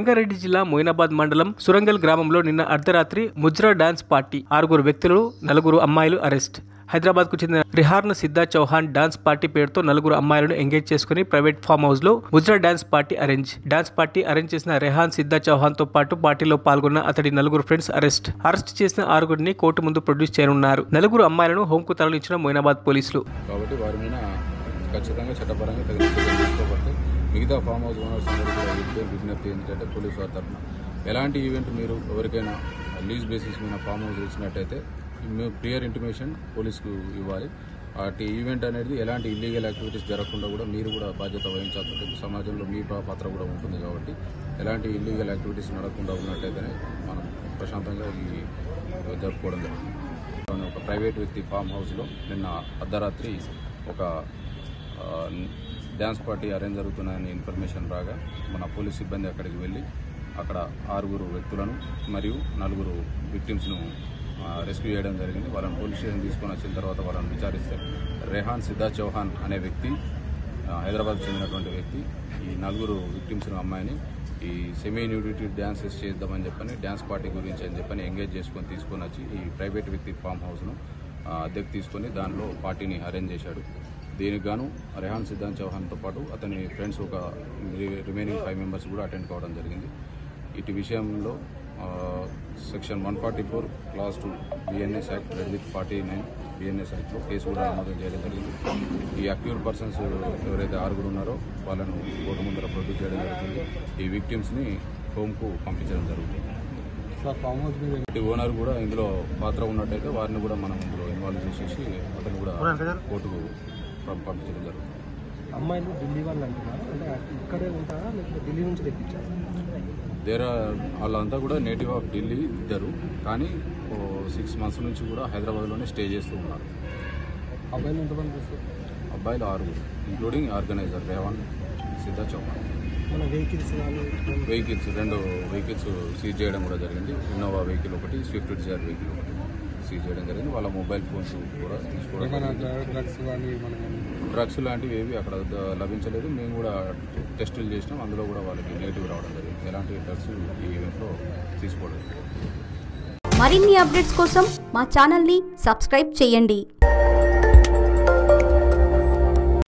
రంగారెడ్డి జిల్లా మోయినాబాద్ మండలం సురంగల్ గ్రామంలో నిన్న అర్ధరాత్రి ముజ్రా డాన్స్ పార్టీ 6 వ్యక్తులు 4 అమ్మాయిలు అరెస్ట్. హైదరాబాద్ కు చెందిన రిహార్న్ సిద్ధా చౌహాన్ డాన్స్ పార్టీ పేరుతో 4 అమ్మాయిలను ఎంగేజ్ చేసుకుని ప్రైవేట్ ఫామ్ హౌస్ లో ముజ్రా డాన్స్ పార్టీ అరేంజ్ చేసిన రిహాన్ సిద్ధా చౌహాన్ తో పాటు పార్టీలో పాల్గొన్న అతడి 4 ఫ్రెండ్స్ అరెస్ట్ చేసిన 6 కోర్టు ముందు ప్రొడ్యూస్ చేయనున్నారు. 4 అమ్మాయిలను హోం కు తరలించిన మోయినాబాద్ పోలీసులు. కాబట్టి వారి మీద ఖచ్చితంగా చట్టపరంగా తగిన చర్యలు తీసుకోబడితే మిగతా ఫామ్ హౌస్ ఓనర్స్ అందరూ కూడా విజ్ఞప్తి ఏంటంటే పోలీసు వారి తరఫున ఎలాంటి ఈవెంట్ మీరు ఎవరికైనా లీజ్ బేసిస్ మీద ఫామ్ హౌస్ ఇచ్చినట్టయితే మేము క్లియర్ ఇంటిమేషన్ పోలీసుకు ఇవ్వాలి. వాటి ఈవెంట్ అనేది ఎలాంటి ఇల్లీగల్ యాక్టివిటీస్ జరగకుండా కూడా మీరు కూడా బాధ్యత వహించాల్సి ఉంటుంది. సమాజంలో మీ పాత్ర కూడా ఉంటుంది కాబట్టి ఎలాంటి ఇల్లీగల్ యాక్టివిటీస్ నడకుండా ఉన్నట్టయితేనే మనం ప్రశాంతంగా ఈ జరుపుకోవడం జరుగుతుంది. ఒక ప్రైవేట్ వ్యక్తి ఫామ్ హౌస్లో నిన్న అర్ధరాత్రి ఒక డ్యాన్స్ పార్టీ అరేంజ్ జరుగుతున్నాయని ఇన్ఫర్మేషన్ రాగా మన పోలీస్ సిబ్బంది అక్కడికి వెళ్ళి అక్కడ 6 వ్యక్తులను మరియు 4 విక్టిమ్స్ను రెస్క్యూ చేయడం జరిగింది. వాళ్ళని పోలీస్ స్టేషన్ తీసుకొని వచ్చిన తర్వాత వాళ్ళని విచారిస్తే రిహాన్ సిద్ధా చౌహాన్ అనే వ్యక్తి హైదరాబాద్కు చెందినటువంటి వ్యక్తి ఈ 4 విక్టిమ్స్ను అమ్మాయిని ఈ సెమీ న్యూడిటీ డ్యాన్సెస్ చేద్దామని చెప్పని డ్యాన్స్ పార్టీ గురించి అని చెప్పని ఎంగేజ్ తీసుకొని వచ్చి ఈ ప్రైవేట్ వ్యక్తి ఫామ్ హౌస్ను అద్దెకు తీసుకొని దానిలో పార్టీని అరేంజ్ చేశాడు. దీనికి గాను రిహాన్ సిద్ధా చౌహాన్తో పాటు అతని ఫ్రెండ్స్ ఒక రిమైనింగ్ 5 మెంబర్స్ కూడా అటెండ్ కావడం జరిగింది. ఇటు విషయంలో section 144 class 2 BNS act with 49 BNS యాక్ట్లో కేసు కూడా నమోదు చేయడం జరిగింది. ఈ అక్యూర్డ్ పర్సన్స్ ఎవరైతే 6 ఉన్నారో వాళ్ళను కోర్టు ముందర ప్రొడ్యూస్ చేయడం జరుగుతుంది. ఈ విక్టిమ్స్ని హోమ్కు పంపించడం జరుగుతుంది. ఓనర్ కూడా ఇందులో పాత్ర ఉన్నట్టయితే వారిని కూడా మనం ఇందులో ఇన్వాల్వ్ చేసేసి అతను కూడా కోర్టుకు పంపించడం జరుగుతుంది. అమ్మాయిలు ఢిల్లీ వాళ్ళు అంటున్నారు, అంటే ఇక్కడే ఉంటారా లేకపోతే ఢిల్లీ నుంచి తెప్పించారు? వాళ్ళంతా కూడా నేటివ్ ఆఫ్ ఢిల్లీ ఇద్దరు, కానీ 6 months నుంచి కూడా హైదరాబాద్లోనే స్టే చేస్తూ ఉన్నారు. అబ్బాయిలు ఎంతమంది చూస్తారు? అబ్బాయిలు 6 ఇంక్లూడింగ్ ఆర్గనైజర్ రిహాన్ సిద్ధా చౌహాన్. మన వెహికల్స్ 2 వెహికల్స్ సీజ్ చేయడం కూడా జరిగింది. ఇన్నోవా వెహికల్ ఒకటి, స్విఫ్ట్ డిజైర్ వెహికల్ ఒకటి సీజ్ చేయడం జరిగింది. వాళ్ళ మొబైల్ ఫోన్స్ కూడా తీసుకోవడం. డ్రగ్స్ లాంటివి ఏవి అక్కడ లభించలేదు. మేము కూడా టెస్టులు చేసినాం, అందులో కూడా వాళ్ళకి నెగిటివ్ రావడం జరిగింది. ఎలాంటి డ్రగ్స్ ఈ ఈవెంట్లో తీసుకోవడం. మరిన్ని అప్డేట్స్ కోసం మా ఛానల్ని సబ్స్క్రైబ్ చేయండి.